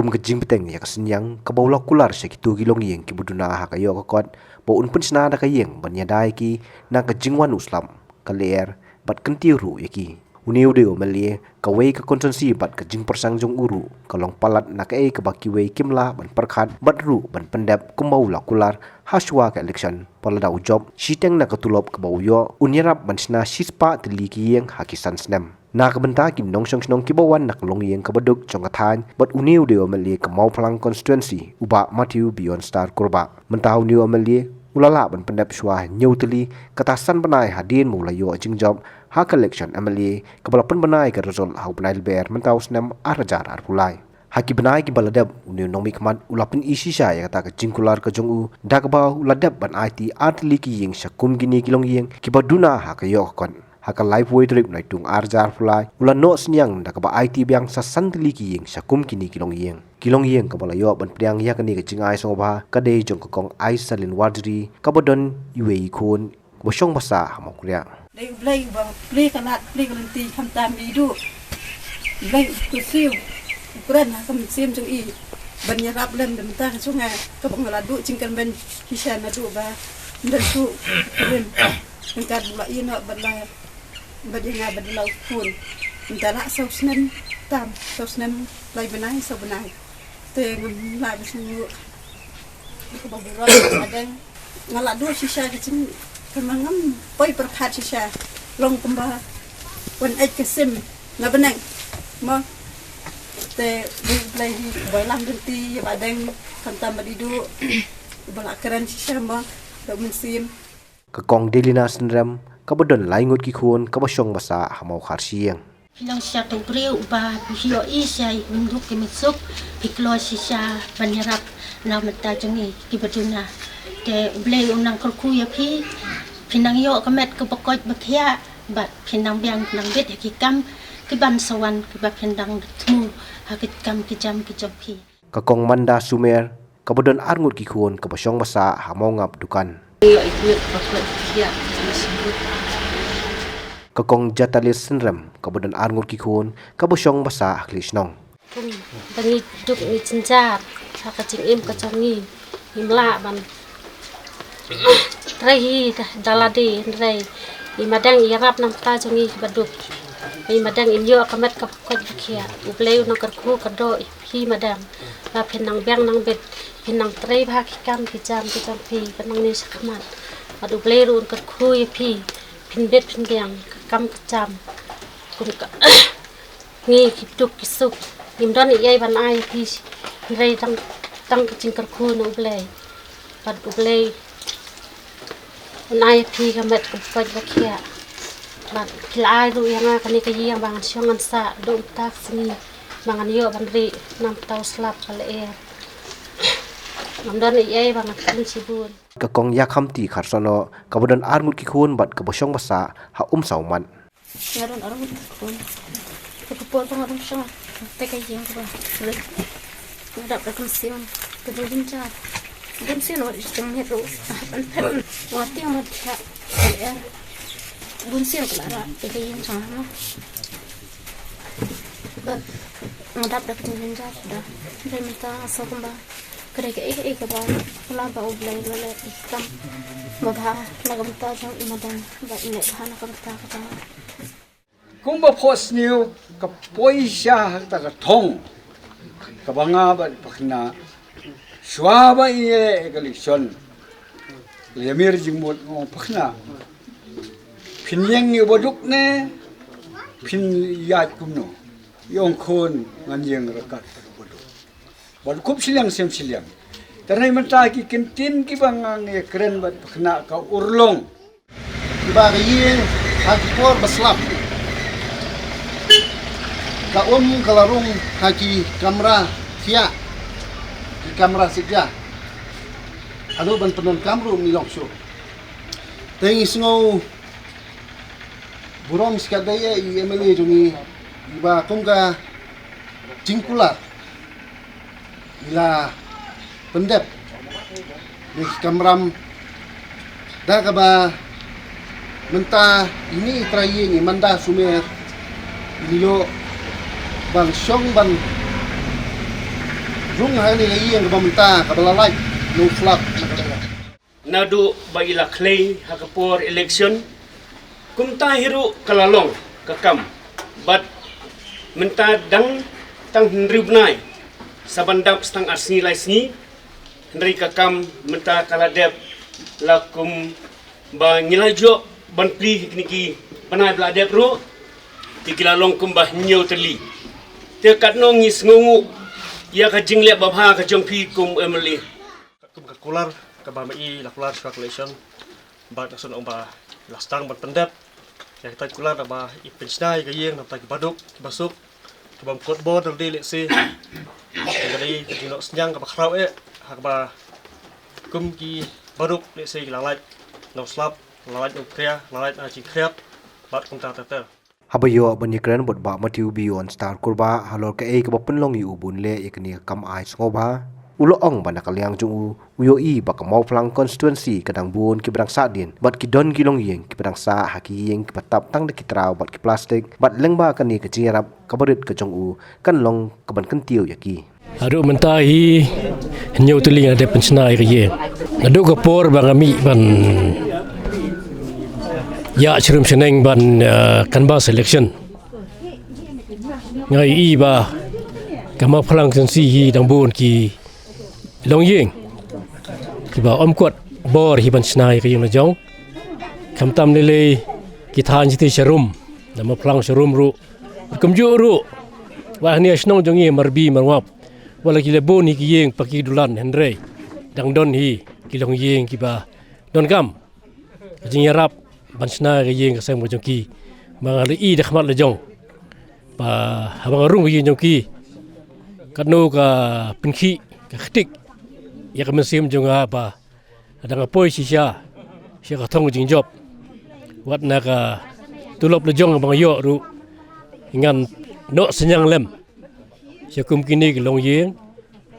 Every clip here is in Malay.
kum ke jing peteng ya kesenyang ke bawla kular sekitu gilong yeng ki buduna ha kayo ka kot bo un pensna da kayeng banyadai ki na ke jingwan uslam kaler bat kentiru yaki uniu deo melie ka wei ka konsensi bat ka jing persang jong uru kalong palat na ka e ka baki wei kimla ban perkhat bat ru ban pendap kumbau la kular haswa ka election palada job siteng na ka tulop ka bau yo unyarap ban sna sispa tili ki yeng hakisan snem na ka benta kim nong song snong ki bawan nak long yeng ka baduk chong athan bat uniu deo melie ka mau phalang constituency uba Matthew beyond star kurba mentau niu melie ulala ban pendap shwa nyauteli katasan banai hadin mulayo jingjob ha collection MLA kabalapan banai ka result hau banai ber mentau snam arajar arpulai haki banai ki baladab uni nomi kmat ulapin isi sha ya kata ka jingkular ka jongu dakba uladab ban IT atli ki yeng sakum gini kilong yeng ki baduna ha ka yok kon haka live way trip nai tung arjar fulai ulan no snyang dakba IT biang sa santli ki yeng sakum kini kilong yeng kabala yo ban priang ya kani ka jingai soba ka dei jong ka kong Aisalin Wadri kabadon UAE khon bosong basa hamakria đây play bằng play cái nát play cái lần tham tam đi du play cái siêu keren lah kami sim jeng i banyak rap lem dan tak sungai ke bangla du cingkan ben kisah na du ba dan tu keren engkar bula ina badla badinga badla pun entara sausnen tam sausnen lai benai so benai te ngai besu ke bangla ada ngalak du sisa kecing kemangam poi perkat sisa long kemba wan ek kesim na benang ma te play boy lam denti badeng kantam badidu balak keren sisa ma do musim ka kong delina sendram kabadon laingot ki khon kabasong basa hamau kharsieng Pinang siya tungkriw ba hiyo isay unduk kimitsuk piklo siya banyarap na matajangi kibaduna te blay unang kulkuya pi pinang yo kamet kabakot bakya bat pinang biang pinang bet yakikam kiban sawan kiba pinang tmu hakit kam kijam pi kakong manda sumer kabadon arngut ki khon kabasong basa hamau ngap dukan yo ikut bakot ya disebut kakong jatalis senram kabadon arngut ki khon kabasong basa aklisnong bangi duk ni cincar hakacing im kacangi imla ban Rai daladi rai imadang irap nam ta jongi baduk imadang inyo kamet kapkot bakia ubleu nang karku kado hi madam ba pinang biang nang bet pinang trei ba kikam kijam pi pinang ni sakmat adu bleu un karku pi pin bet pin biang kam kijam kun ka ni kiduk kisuk imdan iyai ban ai pi rai tang kicing karku no ublei bad ublei nai pi kamet kapkot bakia bat kilai ru yang akan yang bangan siongan sa do tak sini bangan yo bandri nam tau slap kale air namdan ai bangan kan sibun kakong yakham ti kharsono kabadon arngut ki khon bat kabasong basa ha sauman yaron arngut khon kapor bangan sa tekai yang ba le ndak kan sion kedulin cha dan sino istem hero an wati amat cha air bunsil kelara tekai yang sama ngadap dak tinja sudah dari minta asal kembali kerja ke bawah pula bau belai lele ikam babah lagam ta jang imadan ba ine hana kata kata kumba post new ka poisha ta ka thong ka banga ba pakna swaba ye election lemir jingmol ngo pakna phinyeng yu boduk ne phin yat kumno yong khon ngan yeng rakat boduk bod kup silang sem silang tarai mata ki kentin ki bangang ye keren bat pakna ka urlong ba ye hakor baslap ka kalarung haki kamera sia di kamera saja anu ban penon kamru milok show tengi sngo burom skadaya i MLA juni iba tungga jingkula ila pendep di kameram dah kaba menta ini terakhir ni manda sumer ini yo bang syong ban rung hal ni lagi yang kebamentah kabalalai no flap nadu baila clay hakapor election kumta hiru kalalong kakam but menta dang tang ribnai sabandap stang asni laisni hendri kakam menta kaladep lakum ba ngilajo ban pli niki panai bladep ru tikilalong kumbah nyau teli te katno ngis ngungu ya ka jingle babha ka jongpi kum emeli kum ka kular ka ba mai la kular calculation ba ta sun ba lastang ban pendep ya kita kular ba ipensnai ka yeng ta baduk basuk ka bam kot bo dal dile si jadi ka senyang ka ba khrau hak ba kum ki baduk le si la lai no slap la lai no kria la lai chi kriap bat kum ta ta Habayo banyakran bot ba matiu bion star kurba halor ka ka penlong yu bun le ikni kam ai ngoba ulo ong bana kalyang jung uyo I ba ka mau flang constituency kadang bun ki brang sa din bat ki don gilong yeng ki brang sa haki yeng ki patap tang de ki trau bat ki plastik bat lengba kan ni ka jirap ka barit ka jong u kan long ka ban kan tiu yaki Adu mentahi nyau teling ada pensnai ka yeng adu ka por bangami ban ya chirum seneng ban kanba selection ngai I ba kama phalang sensi hi dang bun ki long yeng ki ba om kot bor hi ban snai ka yeng jong kam tam le ki than ji sharum nama phalang sharum ru kum ju ru wa ni snong jong ye marbi marwap wala ki le bun hi ki yeng paki dulan henre dang don hi ki long yeng ki ba don kam jing yarap bansna ga yeng sa mo jongki mangali I de khmat le jong ba habang rung gi jongki kanu ka pinki ka khtik ya ka mesim jonga ba adang poi si sha ka thong jing job wat na ka tulop le jong bang yo ru ngan no senyang lem kum kini ki long yeng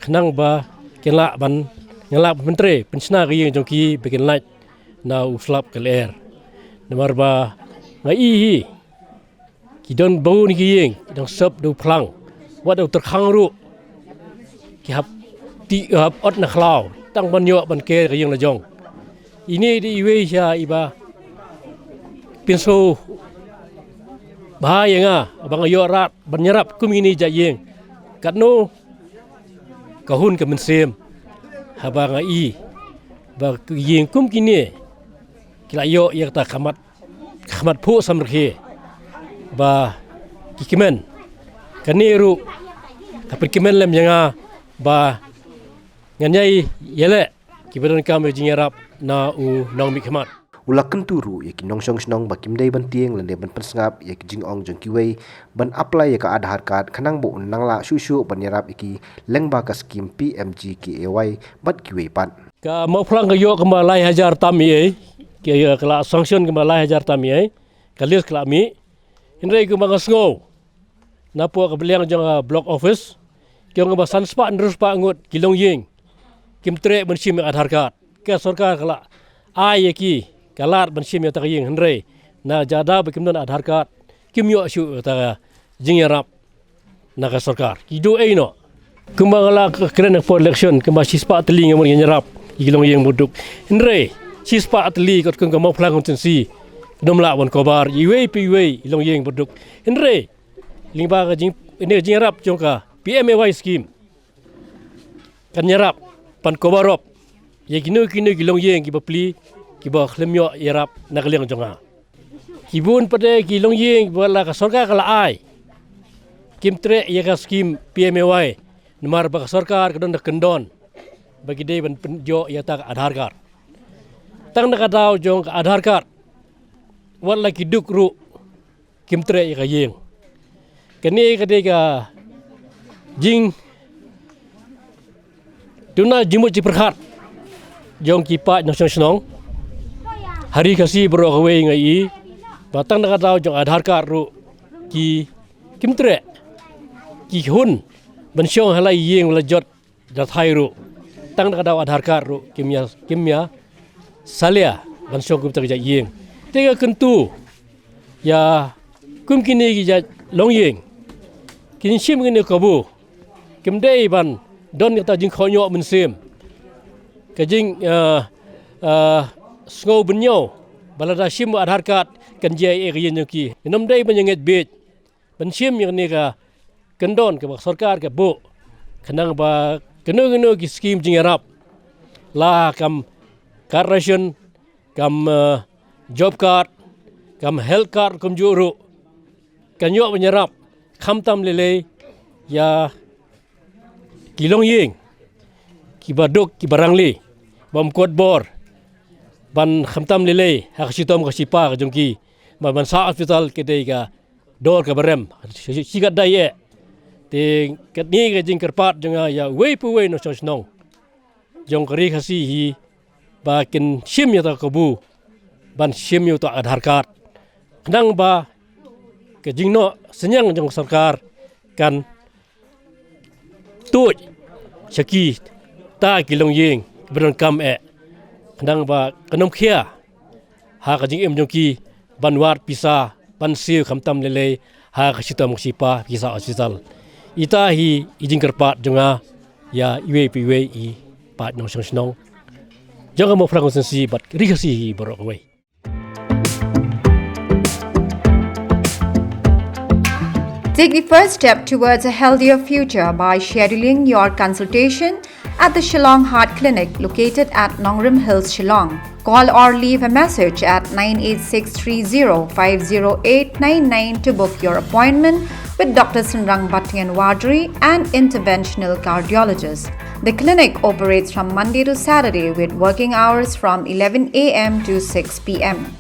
khnang ba kela ban ngala mentre pensna ga yeng jongki begin light na uslap ke ler Nomor ba ngai hi ki don bau ni ki yeng dang sep do plang wat do terkhang ru ki hap ti hap ot na khlau tang ban yo ban ke yeng la jong ini di we sha iba pinso ba yenga bang yo rat ban nyarap kum ini ja yeng katno kahun ke mensem haba ngai ba yeng kum kini kila yo yak ta khamat pu samrhe ba kikimen kaniru tapi kimen lem yanga ba nganyai yele kibadon kam jingarap na u nong mi khamat ulakan turu yaki nong song snong bakim dai ban tieng lende ban pensngap yaki jing ong jong kiwei ban apply yaka Aadhaar card khanang bo nang la shu ban yarap iki lengba ka skim PMG ki AY bat kiwei pan ka mau phlang ka yo ka ma lai hajar tam ye ke kala sanction ke malai hajar tami ai kalis kala mi indrai ke mangas ngo napo ka beliang jong block office ke ngba sanspa ndrus pa ngut kilong yeng kimtre bensim Aadhaar card ke sarkar kala ai ki kalat bensim ya ta yeng indrai na jada bekim don Aadhaar card kim yo shu ta jingerap na ka sarkar ki do ai no kumangala kren for election ke ma sispa teling mon nyerap kilong yeng buduk indrai Sispa atli kot kung kamau plang kontensi dom la wan kobar iwe piwe ilong yeng boduk henre lingba ka jing ini jing rap jongka PMAY scheme kan nyarap pan kobarop ye kinu ilong yeng ki bapli ki ba khlemyo yarap nagliang jonga kibun pade ki ilong yeng bala ka sarkar kala ai kimtre ye ka scheme PMAY numar ba ka sarkar kadon kendon bagi de ban jo ya ta Aadhaar card tang nak daw jong Aadhaar card wala ki duk ru kimtre ka yeng kani ka de ka jing tuna jimu ci perkhat jong ki pa nong snong hari kasi bro ka we ngai batang nak daw jong Aadhaar card ru ki kimtre ki hun ban syong halai yeng wala jot da thai ru tang nak daw Aadhaar card ru kimya salia ban syong kum terja yeng tega kentu ya kum kini gi ja long yeng kin sim ngene kabu kim dei ban don kita jing khonyo men sim ka jing sngo benyo balada sim adhar card kan jai e yin ki nom dai banyanget bet ban sim yang ni ka kendon ke sarkar ke bo kanang ba keno ki scheme jing arab la kam car ration kam job card kam health card kam juru kanyo menyerap khamtam lele ya kilong ying ki baduk ki barangli bam kot bor ban khamtam lele hak sitom ka sipa ka jongki ban sa hospital ke dei ka dor ka barem sigat dai e te kat ni ka jing kerpat jonga ya wei pu wei no sosnong jong kari khasi hi ba kin sim ya ta kabu ban sim yu ta adhar card nang ba ke jingno senyang jong sarkar kan tuj saki ta kilong ying beron kam e nang ba kanom khia ha ka jing em jong ki banwat pisa ban siu khamtam lele ha ka sitam sipa pisa hospital ita hi ijing kerpat jonga ya iwe piwe i pat nong song jangan mau frang sensi bat rikasi hi borok we. Take the first step towards a healthier future by scheduling your consultation at the Shillong Heart Clinic located at Nongrim Hills, Shillong. Call or leave a message at 98630-50899 to book your appointment with Dr. Sunrang Bhattian Wadri, an interventional cardiologist. The clinic operates from Monday to Saturday with working hours from 11 a.m. to 6 p.m.